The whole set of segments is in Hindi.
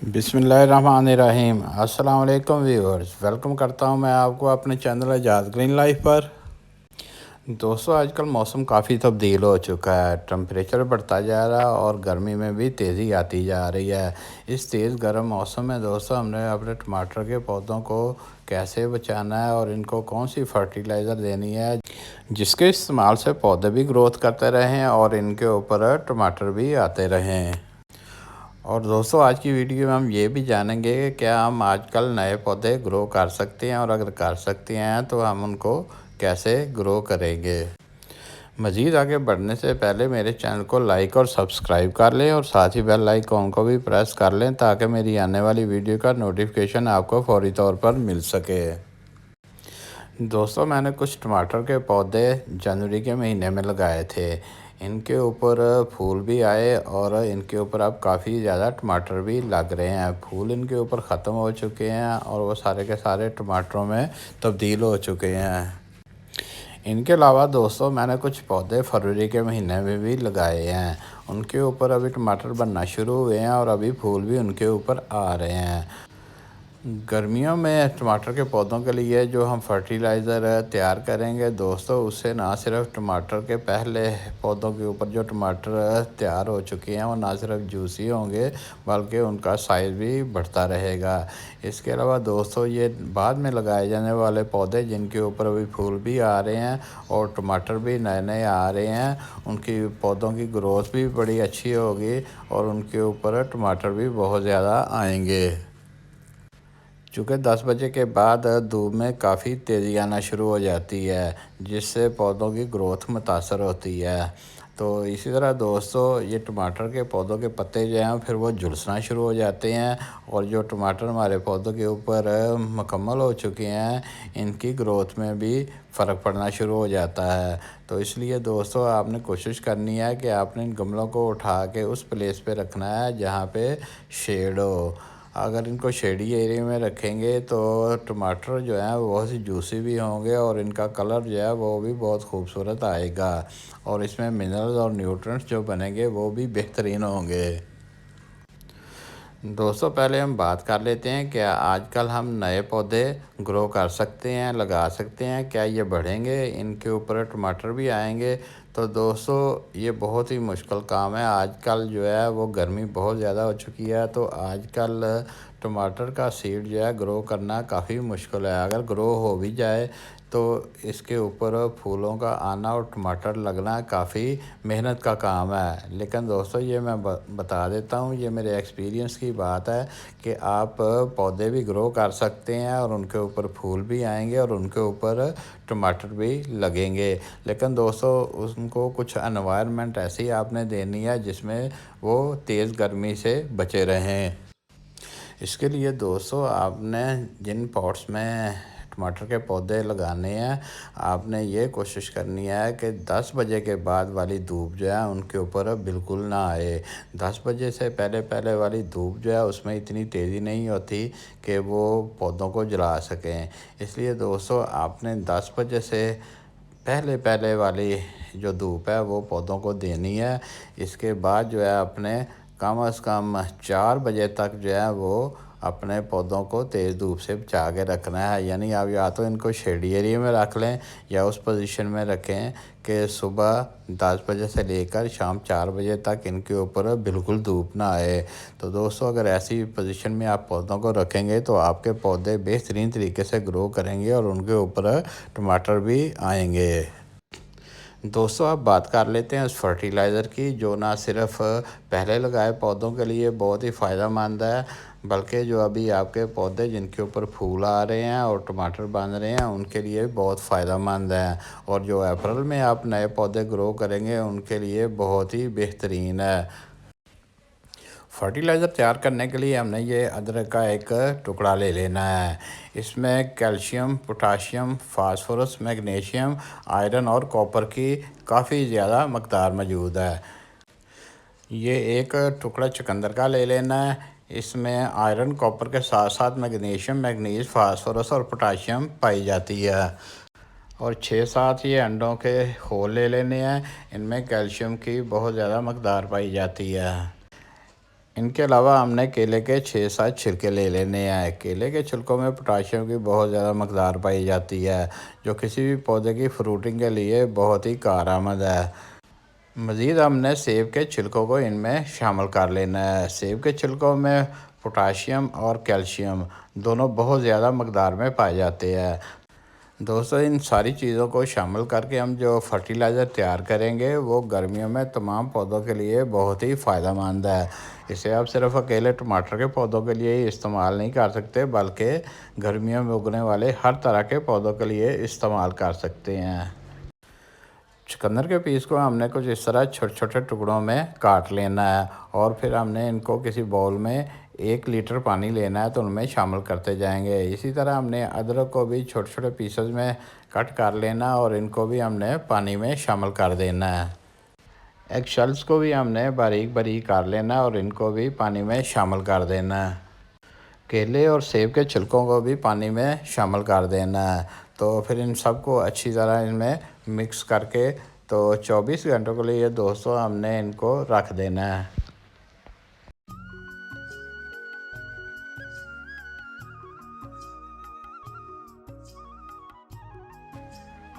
बिस्मिल्लाहिर्रहमानिर्रहीम। अस्सलाम वालेकुम व्यूअर्स, वेलकम करता हूं मैं आपको अपने चैनल आज़ाद ग्रीन लाइफ पर। दोस्तों, आजकल मौसम काफ़ी तब्दील हो चुका है। टेम्परेचर बढ़ता जा रहा है और गर्मी में भी तेज़ी आती जा रही है। इस तेज़ गर्म मौसम में दोस्तों हमने अपने टमाटर के पौधों को कैसे बचाना है और इनको कौन सी फर्टिलाइज़र देनी है जिसके इस्तेमाल से पौधे भी ग्रोथ करते रहें और इनके ऊपर टमाटर भी आते रहें। और दोस्तों, आज की वीडियो में हम ये भी जानेंगे कि क्या हम आजकल नए पौधे ग्रो कर सकते हैं और अगर कर सकते हैं तो हम उनको कैसे ग्रो करेंगे। मज़ीद आगे बढ़ने से पहले मेरे चैनल को लाइक और सब्सक्राइब कर लें और साथ ही बेल आइकॉन को भी प्रेस कर लें ताकि मेरी आने वाली वीडियो का नोटिफिकेशन आपको फौरी तौर पर मिल सके। दोस्तों, मैंने कुछ टमाटर के पौधे जनवरी के महीने में लगाए थे। इनके ऊपर फूल भी आए और इनके ऊपर अब काफ़ी ज़्यादा टमाटर भी लग रहे हैं। फूल इनके ऊपर ख़त्म हो चुके हैं और वो सारे के सारे टमाटरों में तब्दील हो चुके हैं। इनके अलावा दोस्तों, मैंने कुछ पौधे फरवरी के महीने में भी लगाए हैं। उनके ऊपर अभी टमाटर बनना शुरू हुए हैं और अभी फूल भी उनके ऊपर आ रहे हैं। गर्मियों में टमाटर के पौधों के लिए जो हम फर्टिलाइज़र तैयार करेंगे दोस्तों, उससे ना सिर्फ टमाटर के पहले पौधों के ऊपर जो टमाटर तैयार हो चुके हैं वो ना सिर्फ जूसी होंगे बल्कि उनका साइज़ भी बढ़ता रहेगा। इसके अलावा दोस्तों, ये बाद में लगाए जाने वाले पौधे जिनके ऊपर अभी फूल भी आ रहे हैं और टमाटर भी नए नए आ रहे हैं, उनकी पौधों की ग्रोथ भी बड़ी अच्छी होगी और उनके ऊपर टमाटर भी बहुत ज़्यादा आएंगे। चूँकि 10 बजे के बाद धूप में काफ़ी तेज़ी आना शुरू हो जाती है जिससे पौधों की ग्रोथ मुतासर होती है। तो इसी तरह दोस्तों, ये टमाटर के पौधों के पत्ते जो हैं फिर वो झुलसना शुरू हो जाते हैं और जो टमाटर हमारे पौधों के ऊपर मुकम्मल हो चुके हैं, इनकी ग्रोथ में भी फ़र्क पड़ना शुरू हो जाता है। तो इसलिए दोस्तों, आपने कोशिश करनी है कि आपने इन गमलों को उठा के उस प्लेस पे रखना है जहाँ पे शेड हो। अगर इनको शेडी एरिया में रखेंगे तो टमाटर जो है वो बहुत ही जूसी भी होंगे और इनका कलर जो है वो भी बहुत खूबसूरत आएगा और इसमें मिनरल्स और न्यूट्रिएंट्स जो बनेंगे वो भी बेहतरीन होंगे। दोस्तों, पहले हम बात कर लेते हैं क्या आजकल हम नए पौधे ग्रो कर सकते हैं, लगा सकते हैं, क्या ये बढ़ेंगे, इनके ऊपर टमाटर भी आएंगे। तो दोस्तों, ये बहुत ही मुश्किल काम है। आजकल जो है वो गर्मी बहुत ज़्यादा हो चुकी है तो आजकल टमाटर का सीड जो है ग्रो करना काफ़ी मुश्किल है। अगर ग्रो हो भी जाए तो इसके ऊपर फूलों का आना और टमाटर लगना काफ़ी मेहनत का काम है। लेकिन दोस्तों, ये मैं बता देता हूँ, ये मेरे एक्सपीरियंस की बात है कि आप पौधे भी ग्रो कर सकते हैं और उनके ऊपर फूल भी आएंगे और उनके ऊपर टमाटर भी लगेंगे। लेकिन दोस्तों, उनको कुछ एनवायरनमेंट ऐसी आपने देनी है जिसमें वो तेज़ गर्मी से बचे रहें। इसके लिए दोस्तों, आपने जिन पॉट्स में टमाटर के पौधे लगाने हैं, आपने ये कोशिश करनी है कि 10 बजे के बाद वाली धूप जो है उनके ऊपर बिल्कुल ना आए। 10 बजे से पहले पहले वाली धूप जो है उसमें इतनी तेज़ी नहीं होती कि वो पौधों को जला सकें। इसलिए दोस्तों, आपने 10 बजे से पहले पहले वाली जो धूप है वो पौधों को देनी है। इसके बाद जो है अपने कम से कम 4 बजे तक जो है वो अपने पौधों को तेज़ धूप से बचा के रखना है। यानी आप या तो इनको शेडी एरिया में रख लें या उस पोजीशन में रखें कि सुबह 10 बजे से लेकर शाम 4 बजे तक इनके ऊपर बिल्कुल धूप ना आए। तो दोस्तों, अगर ऐसी पोजीशन में आप पौधों को रखेंगे तो आपके पौधे बेहतरीन तरीके से ग्रो करेंगे और उनके ऊपर टमाटर भी आएंगे। दोस्तों, अब बात कर लेते हैं उस फर्टिलाइज़र की जो ना सिर्फ पहले लगाए पौधों के लिए बहुत ही फ़ायदेमंद है बल्कि जो अभी आपके पौधे जिनके ऊपर फूल आ रहे हैं और टमाटर बन रहे हैं उनके लिए बहुत फ़ायदेमंद है और जो अप्रैल में आप नए पौधे ग्रो करेंगे उनके लिए बहुत ही बेहतरीन है। फर्टिलाइज़र तैयार करने के लिए हमने ये अदरक का एक टुकड़ा ले लेना है। इसमें calcium, potassium, phosphorus, magnesium, iron और कॉपर की काफ़ी ज़्यादा मकदार मौजूद है। ये एक टुकड़ा चुकंदर का ले लेना है। इसमें आयरन, कॉपर के साथ साथ मैग्नीशियम, मैंगनीज, फास्फोरस और पोटाशियम पाई जाती है। और 6-7 ये अंडों के होल ले लेने हैं। इनमें कैल्शियम की बहुत ज़्यादा मकदार पाई जाती है। इनके अलावा हमने केले के 6-7 छिलके ले लेने हैं। केले के छिलकों में पोटाशियम की बहुत ज़्यादा मकदार पाई जाती है, जो किसी भी पौधे की फ्रूटिंग के लिए बहुत ही कारआमद है। मज़ीद हमने सेब के छिलकों को इनमें शामिल कर लेना है। सेब के छिलकों में पोटाशियम और कैल्शियम दोनों बहुत ज़्यादा मकदार में पाए जाते हैं। दोस्तों, इन सारी चीज़ों को शामिल करके हम जो फर्टिलाइज़र तैयार करेंगे वो गर्मियों में तमाम पौधों के लिए बहुत ही फ़ायदेमंद है। इसे आप सिर्फ अकेले टमाटर के पौधों के लिए ही इस्तेमाल नहीं कर सकते, बल्कि गर्मियों में उगने वाले हर तरह के पौधों के लिए इस्तेमाल कर सकते हैं। चुकंदर के पीस को हमने कुछ इस तरह छोटे छोटे टुकड़ों में काट लेना है और फिर हमने इनको किसी बाउल में 1 लीटर पानी लेना है तो उनमें शामिल करते जाएंगे। इसी तरह हमने अदरक को भी छोटे छोटे पीसेस में कट कर लेना और इनको भी हमने पानी में शामिल कर देना है। एग शेल्स को भी हमने बारीक बारीक कर लेना और इनको भी पानी में शामिल कर देना है। केले और सेब के छिलकों को भी पानी में शामिल कर देना है। तो फिर इन सबको अच्छी तरह इनमें मिक्स करके तो 24 घंटों के लिए दोस्तों हमने इनको रख देना है।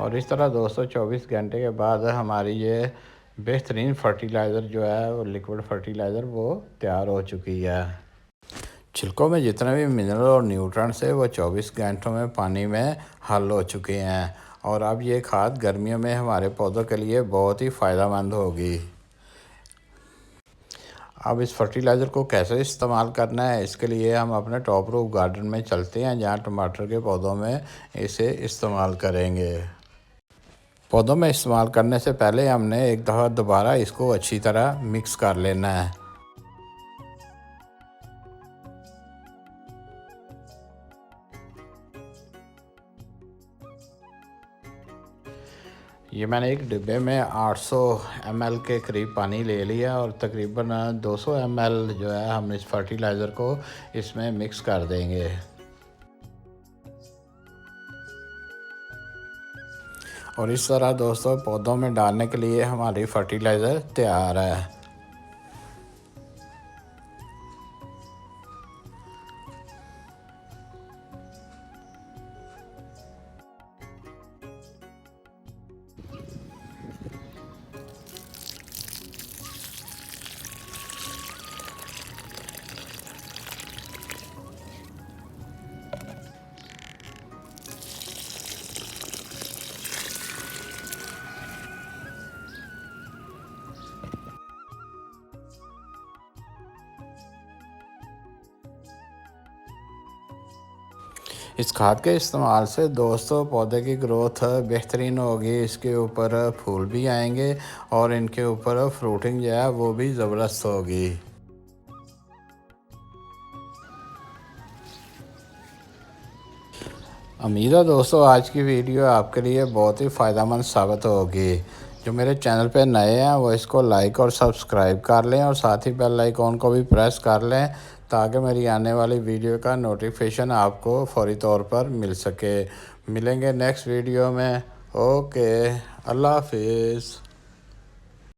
और इस तरह दोस्तों 24 घंटे के बाद हमारी ये बेहतरीन फर्टिलाइज़र जो है वो लिक्विड फर्टिलाइज़र वो तैयार हो चुकी है। छिलकों में जितने भी मिनरल और न्यूट्रंट्स है वो 24 घंटों में पानी में हल हो चुके हैं और अब ये खाद गर्मियों में हमारे पौधों के लिए बहुत ही फ़ायदेमंद होगी। अब इस फर्टिलाइज़र को कैसे इस्तेमाल करना है, इसके लिए हम अपने टॉप रूफ गार्डन में चलते हैं जहाँ टमाटर के पौधों में इसे इस्तेमाल करेंगे। पौधों में इस्तेमाल करने से पहले हमने एक दफ़ा दोबारा इसको अच्छी तरह मिक्स कर लेना है। ये मैंने एक डिब्बे में 800 ml के करीब पानी ले लिया और तकरीबन 200 ml जो है हम इस फर्टिलाइज़र को इसमें मिक्स कर देंगे। और इस तरह दोस्तों पौधों में डालने के लिए हमारी फर्टिलाइज़र तैयार है। इस खाद के इस्तेमाल से दोस्तों पौधे की ग्रोथ बेहतरीन होगी, इसके ऊपर फूल भी आएंगे और इनके ऊपर फ्रूटिंग जो है वो भी ज़बरदस्त होगी। उम्मीद है दोस्तों आज की वीडियो आपके लिए बहुत ही फ़ायदेमंद साबित होगी। जो मेरे चैनल पे नए हैं वो इसको लाइक और सब्सक्राइब कर लें और साथ ही बेल आइकॉन को भी प्रेस कर लें ताकि मेरी आने वाली वीडियो का नोटिफिकेशन आपको फ़ौरी तौर पर मिल सके। मिलेंगे नेक्स्ट वीडियो में। ओके, अल्लाह हाफिज़।